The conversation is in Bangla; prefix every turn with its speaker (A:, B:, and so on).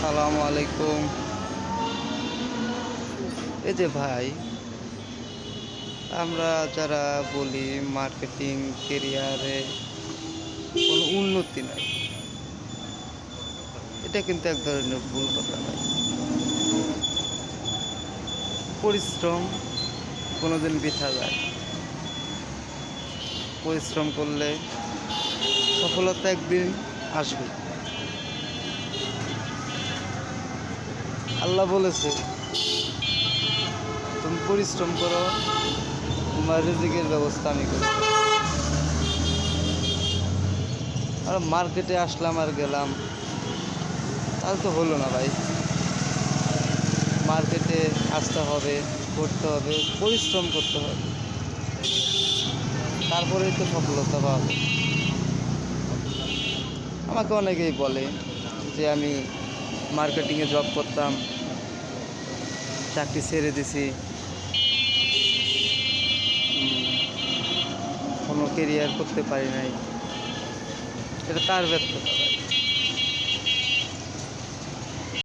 A: আসসালামু আলাইকুম। এই যে ভাই, আমরা যারা বলি মার্কেটিং কেরিয়ারে কোনো উন্নতি নাই, এটা কিন্তু এক ধরনের ভুল কথা ভাই। পরিশ্রম কোনোদিন বৃথা যায় না। পরিশ্রম করলে সফলতা একদিন আসবে। আল্লাহ বলেছে, তুমি পরিশ্রম করো, তোমার রিজিকের ব্যবস্থা আমি করি। আর মার্কেটে আসলাম আর গেলাম, তাহলে তো হলো না ভাই। মার্কেটে আসতে হবে, করতে হবে, পরিশ্রম করতে হবে, তারপরেই তো সফলতা পাবো। আমাকে অনেকেই বলে যে আমি মার্কেটিংয়ে জব করতাম, চাকরি ছেড়ে দিছি, কোনো কেরিয়ার করতে পারি নাই। এটা তার ব্যর্থতা ভাই।